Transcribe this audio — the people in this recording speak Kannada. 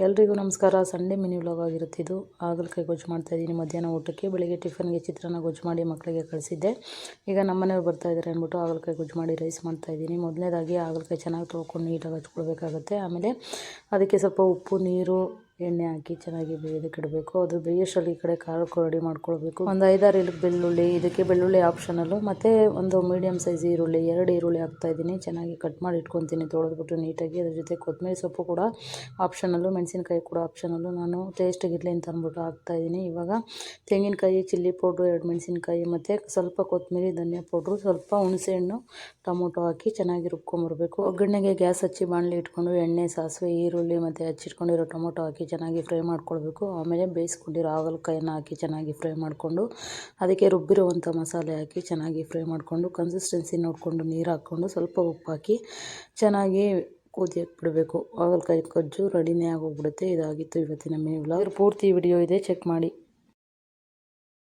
ಎಲ್ರಿಗೂ ನಮಸ್ಕಾರ. ಸಂಡೇ ಮಿನಿ ವ್ಲಾಗ್ ಆಗಿರುತ್ತೆ ಇದು. ಹಾಗಲಕಾಯಿ ಗೊಜ್ಜು ಮಾಡ್ತಾಯಿದ್ದೀನಿ ಮಧ್ಯಾಹ್ನ ಊಟಕ್ಕೆ. ಬೆಳಿಗ್ಗೆ ಟಿಫನ್ಗೆ ಚಿತ್ರಾನ್ನ ಗೊಜ್ಜು ಮಾಡಿ ಮಕ್ಕಳಿಗೆ ಕಳಿಸಿದ್ದೆ. ಈಗ ನಮ್ಮನೆಯವ್ರು ಬರ್ತಾ ಇದ್ದಾರೆ ಅಂದ್ಬಿಟ್ಟು ಹಾಗಲಕಾಯಿ ಗೊಜ್ಜು ಮಾಡಿ ರೈಸ್ ಮಾಡ್ತಾಯಿದ್ದೀನಿ. ಮೊದಲನೇದಾಗಿ ಹಾಗಲಕಾಯಿ ಚೆನ್ನಾಗಿ ತೊಳ್ಕೊಂಡು ನೀಟಾಗಿ ಹಚ್ಕೊಳ್ಬೇಕಾಗುತ್ತೆ. ಆಮೇಲೆ ಅದಕ್ಕೆ ಸ್ವಲ್ಪ ಉಪ್ಪು, ನೀರು, ಎಣ್ಣೆ ಹಾಕಿ ಚೆನ್ನಾಗಿ ಬೇಯೋದಕ್ಕೆ ಇಡಬೇಕು. ಅದು ಬೇಯೋಷ್ಟರಲ್ಲಿ ಈ ಕಡೆ ಖಾರಕ್ಕೆ ರೆಡಿ ಮಾಡ್ಕೊಳ್ಬೇಕು. ಒಂದು 5-6 ಎಲೆ ಬೆಳ್ಳುಳ್ಳಿ, ಇದಕ್ಕೆ ಬೆಳ್ಳುಳ್ಳಿ ಆಪ್ಷನಲ್ಲು. ಮತ್ತು ಒಂದು ಮೀಡಿಯಮ್ ಸೈಜ್ ಈರುಳ್ಳಿ, 2 ಈರುಳ್ಳಿ ಹಾಕ್ತಾಯಿದ್ದೀನಿ. ಚೆನ್ನಾಗಿ ಕಟ್ ಮಾಡಿ ಇಟ್ಕೊತೀನಿ ತೊಳೆದ್ಬಿಟ್ಟು ನೀಟಾಗಿ. ಅದ್ರ ಜೊತೆ ಕೊತ್ತಂಬರಿ ಸೊಪ್ಪು ಕೂಡ ಆಪ್ಷನಲ್ಲು, ಮೆಣಸಿನ್ಕಾಯಿ ಕೂಡ ಆಪ್ಷನಲ್ಲು. ನಾನು ಟೇಸ್ಟಿಗಿರಲಿ ಅಂತ ಅಂದ್ಬಿಟ್ಟು ಹಾಕ್ತಾಯಿದ್ದೀನಿ. ಇವಾಗ ತೆಂಗಿನಕಾಯಿ, ಚಿಲ್ಲಿ ಪೌಡ್ರು, 2 ಮೆಣಸಿನ್ಕಾಯಿ ಮತ್ತು ಸ್ವಲ್ಪ ಕೊತ್ತಂಬರಿ, ಧನಿಯಾ ಪೌಡ್ರು, ಸ್ವಲ್ಪ ಹುಣಸೆಹಣ್ಣು, ಟೊಮೊಟೊ ಹಾಕಿ ಚೆನ್ನಾಗಿ ರುಬ್ಕೊಂಬರ್ಬೇಕು. ಒಗ್ಗರಣೆಗೆ ಗ್ಯಾಸ್ ಹಚ್ಚಿ ಬಾಣಲಿ ಇಟ್ಕೊಂಡು ಎಣ್ಣೆ, ಸಾಸಿವೆ, ಈರುಳ್ಳಿ ಮತ್ತು ಹಚ್ಚಿಟ್ಕೊಂಡಿರೋ ಟೊಮೊಟೊ ಹಾಕಿ ಚೆನ್ನಾಗಿ ಫ್ರೈ ಮಾಡ್ಕೊಳ್ಬೇಕು. ಆಮೇಲೆ ಬೇಯಿಸ್ಕೊಂಡಿರೋ ಹಾಗಲಕಾಯಿನ ಹಾಕಿ ಚೆನ್ನಾಗಿ ಫ್ರೈ ಮಾಡಿಕೊಂಡು ಅದಕ್ಕೆ ರುಬ್ಬಿರುವಂಥ ಮಸಾಲೆ ಹಾಕಿ ಚೆನ್ನಾಗಿ ಫ್ರೈ ಮಾಡಿಕೊಂಡು ಕನ್ಸಿಸ್ಟೆನ್ಸಿ ನೋಡಿಕೊಂಡು ನೀರು ಹಾಕ್ಕೊಂಡು ಸ್ವಲ್ಪ ಉಪ್ಪು ಹಾಕಿ ಚೆನ್ನಾಗಿ ಕುದಿಯಕ್ಕೆ ಬಿಡಬೇಕು. ಹಾಗಲಕಾಯಿ ಗೊಜ್ಜು ರೆಡಿನೇ ಆಗೋಗ್ಬಿಡುತ್ತೆ. ಇದಾಗಿತ್ತು ಇವತ್ತಿನ ಮಿನಿ ವ್ಲಾಗ್. ಪೂರ್ತಿ ವಿಡಿಯೋ ಇದೆ, ಚೆಕ್ ಮಾಡಿ.